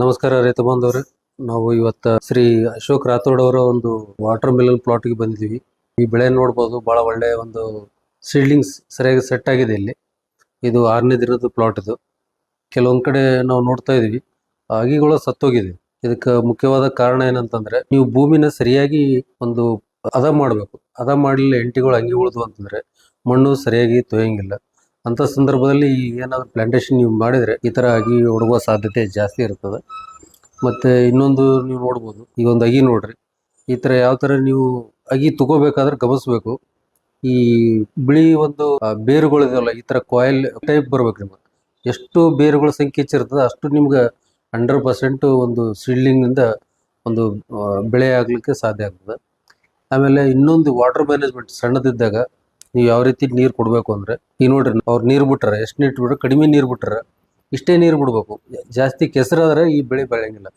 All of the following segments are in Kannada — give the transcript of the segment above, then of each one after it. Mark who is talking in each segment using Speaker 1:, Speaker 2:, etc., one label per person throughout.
Speaker 1: ನಮಸ್ಕಾರ ರೈತ ಬಾಂಧವರೇ. ನಾವು ಇವತ್ತು ಶ್ರೀ ಅಶೋಕ್ ರಾಥೋಡ್ ಅವರ ಒಂದು ವಾಟರ್ ಮೆಲನ್ ಪ್ಲಾಟ್ಗೆ ಬಂದಿದ್ದೀವಿ. ಈ ಬೆಳೆ ನೋಡ್ಬೋದು, ಬಹಳ ಒಳ್ಳೆ ಒಂದು ಸೀಡ್ಲಿಂಗ್ಸ್ ಸರಿಯಾಗಿ ಸೆಟ್ ಆಗಿದೆ. ಇಲ್ಲಿ ಇದು 6ನೇ ದಿನದ ಪ್ಲಾಟ್. ಇದು ಕೆಲವೊಂದ್ ಕಡೆ ನಾವು ನೋಡ್ತಾ ಇದೀವಿ, ಅಗಿಗಳು ಸತ್ತೋಗಿದೆ. ಇದಕ್ಕೆ ಮುಖ್ಯವಾದ ಕಾರಣ ಏನಂತಂದ್ರೆ, ನೀವು ಭೂಮಿನ ಸರಿಯಾಗಿ ಒಂದು ಹದ ಮಾಡಬೇಕು. ಹದ ಮಾಡಲಿಲ್ಲ, ಎಂಟಿಗಳು ಹಂಗೆ ಉಳಿದು ಅಂತಂದ್ರೆ ಮಣ್ಣು ಸರಿಯಾಗಿ ತೊಯ್ಯಂಗಿಲ್ಲ. ಅಂತ ಸಂದರ್ಭದಲ್ಲಿ ಏನಾದ್ರು ಪ್ಲಾಂಟೇಶನ್ ನೀವು ಮಾಡಿದ್ರೆ ಈ ತರ ಅಗಿ ಒಣಗುವ ಸಾಧ್ಯತೆ ಜಾಸ್ತಿ ಇರ್ತದೆ. ಮತ್ತೆ ಇನ್ನೊಂದು ನೀವು ನೋಡ್ಬೋದು, ಈಗ ಒಂದು ಅಗಿ ನೋಡ್ರಿ, ಈ ತರ ಯಾವ ತರ ನೀವು ಅಗಿ ತಗೋಬೇಕಾದ್ರೆ ಗಮನಿಸ್ಬೇಕು. ಈ ಬಿಳಿ ಒಂದು ಬೇರುಗಳು ಇದೆಯಲ್ಲ, ಈ ತರ ಕಾಯಿಲ್ ಟೈಪ್ ಬರ್ಬೇಕು. ನಿಮ್ಗೆ ಎಷ್ಟು ಬೇರುಗಳ ಸಂಖ್ಯೆ ಹೆಚ್ಚಿರ್ತದೆ ಅಷ್ಟು ನಿಮ್ಗೆ 100% ಒಂದು ಸೀಡ್ಲಿಂಗ್ ನಿಂದ ಒಂದು ಬೆಳೆ ಆಗ್ಲಿಕ್ಕೆ ಸಾಧ್ಯ ಆಗ್ತದೆ. ಆಮೇಲೆ ಇನ್ನೊಂದು ವಾಟರ್ ಮ್ಯಾನೇಜ್ಮೆಂಟ್ ಸಣ್ಣದಿದ್ದಾಗ ನೀವು ಯಾವ ರೀತಿ ನೀರು ಕೊಡಬೇಕು ಅಂದ್ರೆ, ಈಗ ನೋಡ್ರಿ, ಅವ್ರು ನೀರು ಬಿಟ್ರೆ ಎಷ್ಟು ನೀರು ಬಿಟ್ರೆ, ಕಡಿಮೆ ನೀರು ಬಿಟ್ರೆ ಇಷ್ಟೇ ನೀರು ಬಿಡ್ಬೇಕು. ಜಾಸ್ತಿ ಕೆಸರಾದ್ರೆ ಈ ಬೆಳೆ ಬೆಳೆಯಂಗಿಲ್ಲ.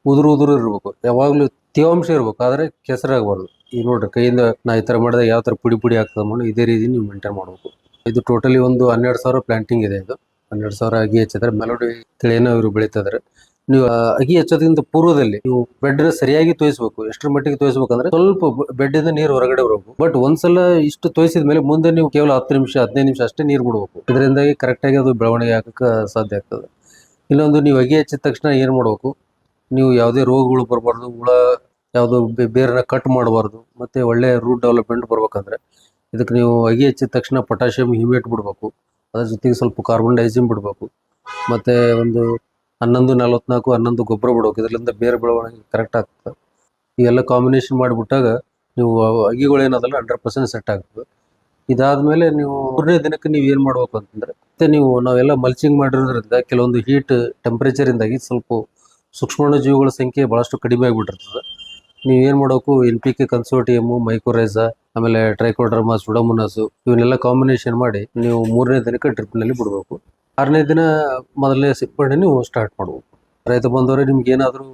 Speaker 1: ಉದುರು ಇರ್ಬೇಕು, ಯಾವಾಗ್ಲೂ ತೇವಾಂಶ ಇರ್ಬೇಕು, ಆದ್ರೆ ಕೆಸರಾಗಬಾರ್ದು. ಈಗ ನೋಡ್ರಿ, ಕೈಯಿಂದ ನಾ ಈ ತರ ಮಾಡಿದಾಗ ಯಾವ ತರ ಪುಡಿ ಆಗ್ತದೆ ಮಣ್ಣು, ಇದೇ ರೀತಿ ನೀವು ಮೇಂಟೈನ್ ಮಾಡ್ಬೇಕು. ಇದು ಟೋಟಲಿ ಒಂದು 12,000 ಪ್ಲಾಂಟಿಂಗ್ ಇದೆ. ಇದು 12,000 ಅಗಿ ಹಚ್ಚಿದ್ರೆ ಮೆಲೋಡಿ ತಿಳಿಯನ್ನ ಇವರು ಬೆಳೀತಿದ್ರೆ. ನೀವು ಅಗಿ ಹಚ್ಚೋದ್ರಿಂದ ಪೂರ್ವದಲ್ಲಿ ನೀವು ಬೆಡ್ ಸರಿಯಾಗಿ ತೋಯಿಸ್ಬೇಕು. ಎಷ್ಟರ ಮಟ್ಟಿಗೆ ತೋಯಿಸ್ಬೇಕಂದ್ರೆ, ಸ್ವಲ್ಪ ಬೆಡ್ ಇಂದ ನೀರು ಹೊರಗಡೆ ಬರಬೇಕು. ಬಟ್ ಒಂದ್ಸಲ ಇಷ್ಟು ತೋಯಿಸಿದ ಮೇಲೆ ಮುಂದೆ ನೀವು ಕೇವಲ 10 ನಿಮಿಷ 15 ನಿಮಿಷ ಅಷ್ಟೇ ನೀರು ಬಿಡಬೇಕು. ಇದರಿಂದಾಗಿ ಕರೆಕ್ಟ್ ಆಗಿ ಅದು ಬೆಳವಣಿಗೆ ಆಗಕ್ಕೆ ಸಾಧ್ಯ ಆಗ್ತದೆ. ಇನ್ನೊಂದು, ನೀವು ಅಗಿ ಹಚ್ಚಿದ ತಕ್ಷಣ ಏನ್ ಮಾಡ್ಬೇಕು, ನೀವು ಯಾವುದೇ ರೋಗಗಳು ಬರಬಾರ್ದು, ಹುಳ ಯಾವುದು ಬೇರನ್ನ ಕಟ್ ಮಾಡಬಾರ್ದು, ಮತ್ತೆ ಒಳ್ಳೆ ರೂಟ್ ಡೆವಲಪ್ಮೆಂಟ್ ಬರ್ಬೇಕಂದ್ರೆ ಇದಕ್ಕೆ ನೀವು ಅಗಿ ಹಚ್ಚಿದ ತಕ್ಷಣ ಪೊಟ್ಯಾಷಿಯಂ ಹ್ಯೂಮೇಟ್ ಬಿಡಬೇಕು. ಅದ್ರ ಜೊತೆಗೆ ಸ್ವಲ್ಪ ಕಾರ್ಬನ್ ಡೈಸಿಮ್ ಬಿಡಬೇಕು. ಮತ್ತೆ ಒಂದು 11-44 11 ಗೊಬ್ಬರ ಬಿಡಬೇಕು. ಇದರಿಂದ ಬೇರೆ ಬೆಳವಣಿಗೆ ಕರೆಕ್ಟ್ ಆಗ್ತದೆ. ಇವೆಲ್ಲ ಕಾಂಬಿನೇಷನ್ ಮಾಡಿಬಿಟ್ಟಾಗ ನೀವು ಅಗಿಗಳೇನದಲ್ಲ 100% ಸೆಟ್ ಆಗ್ತದೆ. ಇದಾದ್ಮೇಲೆ ನೀವು 3ನೇ ದಿನಕ್ಕೆ ನೀವು ಏನ್ ಮಾಡ್ಬೇಕು ಅಂತಂದ್ರೆ, ಮತ್ತೆ ನಾವೆಲ್ಲ ಮಲ್ಚಿಂಗ್ ಮಾಡಿರೋದ್ರಿಂದ ಕೆಲವೊಂದು ಹೀಟ್ ಟೆಂಪರೇಚರ್ ಇಂದಾಗಿ ಸ್ವಲ್ಪ ಸೂಕ್ಷ್ಮಾಣು ಜೀವಿಗಳ ಸಂಖ್ಯೆ ಬಹಳಷ್ಟು ಕಡಿಮೆ ಆಗಿಬಿಟ್ಟಿರ್ತದೆ. ನೀವು ಏನ್ ಮಾಡಬೇಕು, NPK ಕನ್ಸೋರ್ಟಿಯಮ್, ಮೈಕೋರೈಸಾ, ಆಮೇಲೆ ಟ್ರೈಕೋಡರ್ಮಾ, ಸುಡೋಮೋನಾಸ್ ಇವನ್ನೆಲ್ಲ ಕಾಂಬಿನೇಷನ್ ಮಾಡಿ ನೀವು 3ನೇ ದಿನಕ್ಕೆ ಡ್ರಿಪ್ ನಲ್ಲಿ ಬಿಡಬೇಕು. 6ನೇ ದಿನ ಮೊದಲನೇ ಸಿಂಪಡಣೆ ನೀವು ಸ್ಟಾರ್ಟ್ ಮಾಡಬೇಕು. ರೈತ ಬಂದವರೇ, ನಿಮ್ಗೆ ಏನಾದರೂ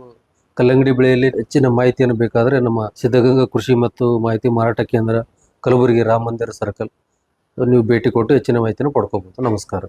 Speaker 1: ಕಲ್ಲಂಗಡಿ ಬೆಳೆಯಲ್ಲಿ ಹೆಚ್ಚಿನ ಮಾಹಿತಿಯನ್ನು ಬೇಕಾದ್ರೆ ನಮ್ಮ ಸಿದ್ಧಗಂಗಾ ಕೃಷಿ ಮತ್ತು ಮಾಹಿತಿ ಮಾರಾಟ ಕೇಂದ್ರ, ಕಲಬುರಗಿ, ರಾಮ ಮಂದಿರ ಸರ್ಕಲ್ ನೀವು ಭೇಟಿ ಕೊಟ್ಟು ಹೆಚ್ಚಿನ ಮಾಹಿತಿಯನ್ನು ಪಡ್ಕೋಬಹುದು. ನಮಸ್ಕಾರ.